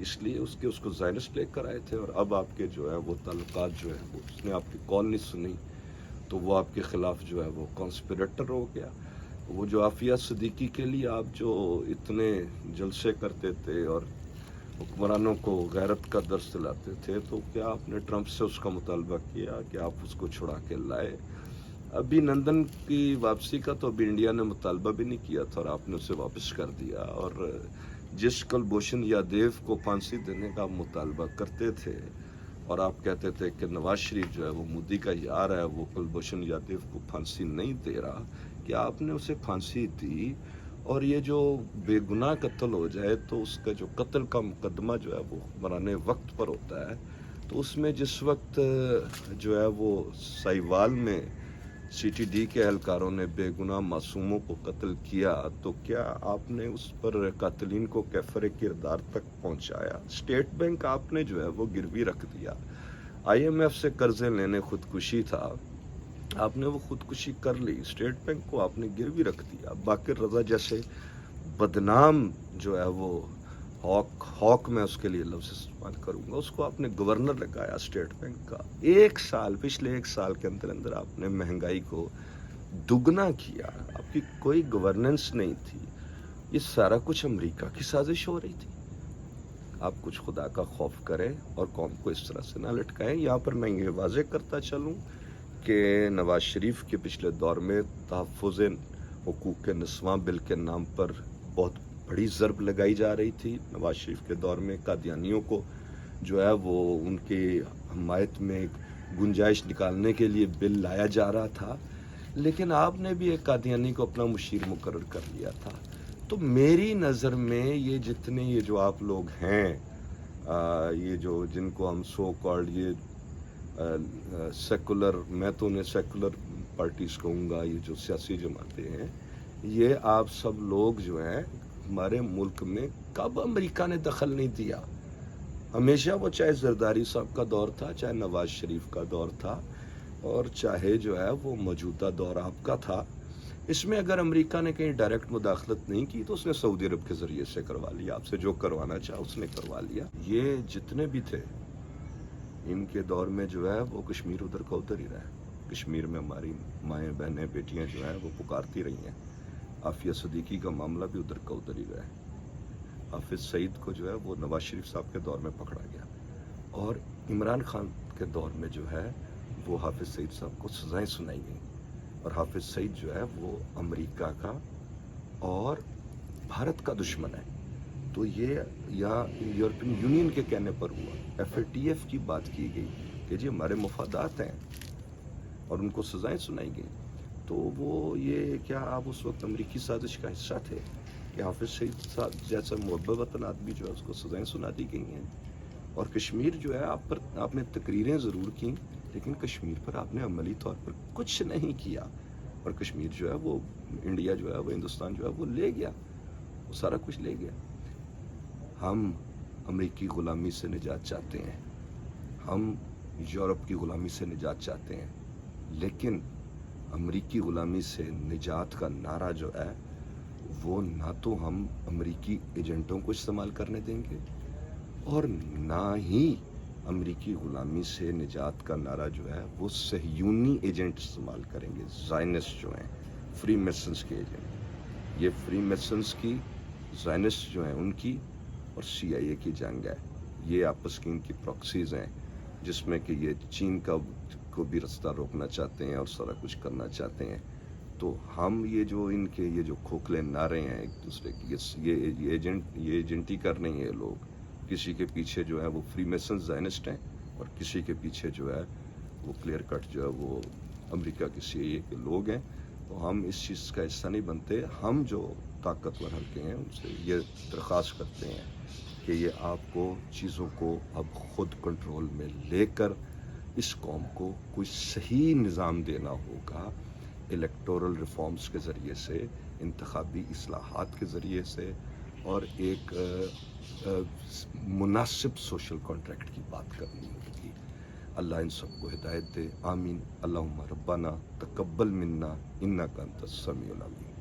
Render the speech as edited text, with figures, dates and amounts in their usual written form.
اس لیے اس کو زائنسٹ لے کر آئے تھے، اور اب آپ کے جو ہے وہ تعلقات جو ہے وہ اس نے آپ کی کال نہیں سنی تو وہ آپ کے خلاف جو ہے وہ کانسپریٹر ہو گیا۔ وہ جو عافیہ صدیقی کے لیے آپ جو اتنے جلسے کرتے تھے اور حکمرانوں کو غیرت کا درس دلاتے تھے، تو کیا آپ نے ٹرمپ سے اس کا مطالبہ کیا کہ آپ اس کو چھڑا کے لائے؟ ابھی نندن کی واپسی کا تو ابھی انڈیا نے مطالبہ بھی نہیں کیا تھا اور آپ نے اسے واپس کر دیا، اور جس کلبھوشن یادیو کو پھانسی دینے کا مطالبہ کرتے تھے اور آپ کہتے تھے کہ نواز شریف جو ہے وہ مودی کا یار ہے، وہ کلبھوشن یادیو کو پھانسی نہیں دے رہا، کہ آپ نے اسے پھانسی دی، اور یہ جو بے گناہ قتل ہو جائے تو اس کا جو قتل کا مقدمہ جو ہے وہ حکمران وقت پر ہوتا ہے، تو اس میں جس وقت جو ہے وہ سائیوال میں سی ٹی ڈی کے اہلکاروں نے بے گناہ معصوموں کو قتل کیا، تو کیا آپ نے اس پر قاتلین کو کیفر کردار تک پہنچایا؟ اسٹیٹ بینک آپ نے جو ہے وہ گروی رکھ دیا، آئی ایم ایف سے قرضے لینے خودکشی تھا، آپ نے وہ خودکشی کر لی، اسٹیٹ بینک کو آپ نے گروی رکھ دیا۔ باقر رضا جیسے بدنام جو ہے وہ ہاک میں اس کے لیے لفظ استعمال کروں گا، اس کو آپ نے گورنر لگایا اسٹیٹ بینک کا، پچھلے ایک سال کے اندر آپ نے مہنگائی کو دگنا کیا، آپ کی کوئی گورننس نہیں تھی، یہ سارا کچھ امریکہ کی سازش ہو رہی تھی۔ آپ کچھ خدا کا خوف کریں اور قوم کو اس طرح سے نہ لٹکائیں۔ یہاں پر میں یہ واضح کرتا چلوں کہ نواز شریف کے پچھلے دور میں تحفظ حقوق نسواں بل کے نام پر بہت بڑی ضرب لگائی جا رہی تھی۔ نواز شریف کے دور میں قادیانیوں کو جو ہے وہ ان کی حمایت میں گنجائش نکالنے کے لیے بل لایا جا رہا تھا، لیکن آپ نے بھی ایک قادیانی کو اپنا مشیر مقرر کر لیا تھا۔ تو میری نظر میں یہ جتنے یہ جو آپ لوگ ہیں، یہ جو جن کو ہم سو کالڈ یہ سیکولر، میں تو انہیں سیکولر پارٹیز کہوں گا، یہ جو سیاسی جماعتیں ہیں، یہ آپ سب لوگ جو ہیں ہمارے ملک میں کب امریکہ نے دخل نہیں دیا؟ ہمیشہ وہ چاہے زرداری صاحب کا دور تھا، چاہے نواز شریف کا دور تھا، اور چاہے جو ہے وہ موجودہ دور آپ کا تھا، اس میں اگر امریکہ نے کہیں ڈائریکٹ مداخلت نہیں کی تو اس نے سعودی عرب کے ذریعے سے کروا لیا، آپ سے جو کروانا چاہا اس نے کروا لیا۔ یہ جتنے بھی تھے ان کے دور میں جو ہے وہ کشمیر ادھر کا ادھر ہی رہا، کشمیر میں ہماری مائیں بہنیں بیٹیاں جو ہیں وہ پکارتی رہی ہیں، عافیہ صدیقی کا معاملہ بھی ادھر کا ادھر ہی رہا ہے۔ حافظ سعید کو جو ہے وہ نواز شریف صاحب کے دور میں پکڑا گیا، اور عمران خان کے دور میں جو ہے وہ حافظ سعید صاحب کو سزائیں سنائی گئیں، اور حافظ سعید جو ہے وہ امریکہ کا اور بھارت کا دشمن ہے۔ تو یہ یہاں یورپین یونین کے کہنے پر ہوا، ایف اے ٹی ایف کی بات کی گئی کہ جی ہمارے مفادات ہیں، اور ان کو سزائیں سنائی گئیں۔ تو وہ یہ کیا آپ اس وقت امریکی سازش کا حصہ تھے کہ حافظ سعید صاحب جیسا محب وطن آدمی جو ہے اس کو سزائیں سنا دی گئی ہیں؟ اور کشمیر جو ہے آپ نے تقریریں ضرور کی، لیکن کشمیر پر آپ نے عملی طور پر کچھ نہیں کیا، اور کشمیر جو ہے وہ انڈیا جو ہے وہ ہندوستان جو ہے وہ لے گیا، وہ سارا کچھ لے گیا۔ ہم امریکی غلامی سے نجات چاہتے ہیں، ہم یورپ کی غلامی سے نجات چاہتے ہیں، لیکن امریکی غلامی سے نجات کا نعرہ جو ہے وہ نہ تو ہم امریکی ایجنٹوں کو استعمال کرنے دیں گے، اور نہ ہی امریکی غلامی سے نجات کا نعرہ جو ہے وہ صہیونی ایجنٹ استعمال کریں گے، زائنسٹ جو ہیں، فری میسنز کے ایجنٹ۔ یہ فری میسنز کی، زائنسٹ جو ہیں ان کی، اور سی آئی اے کی جنگ ہے، یہ آپس کی ان کی پراکسیز ہیں، جس میں کہ یہ چین کو بھی رستہ روکنا چاہتے ہیں اور سارا کچھ کرنا چاہتے ہیں۔ تو ہم یہ جو ان کے یہ جو کھوکھلے نعرے ہیں ایک دوسرے کی، یہ ایجنٹی کر رہے ہیں یہ لوگ، کسی کے پیچھے جو ہے وہ فری میسن زائنسٹ ہیں، اور کسی کے پیچھے جو ہے وہ کلیئر کٹ جو ہے وہ امریکہ کی سی آئی اے کے لوگ ہیں۔ تو ہم اس چیز کا حصہ نہیں بنتے۔ ہم جو طاقتور حلقے ہیں ان سے یہ درخواست کرتے ہیں کہ یہ آپ کو چیزوں کو اب خود کنٹرول میں لے کر اس قوم کو کوئی صحیح نظام دینا ہوگا، الیکٹورل ریفارمز کے ذریعے سے، انتخابی اصلاحات کے ذریعے سے، اور ایک مناسب سوشل کانٹریکٹ کی بات کرنی ہوگی۔ اللہ ان سب کو ہدایت دے، آمین۔ اللہم ربنا تقبل منا انک انت السمیع العلیم۔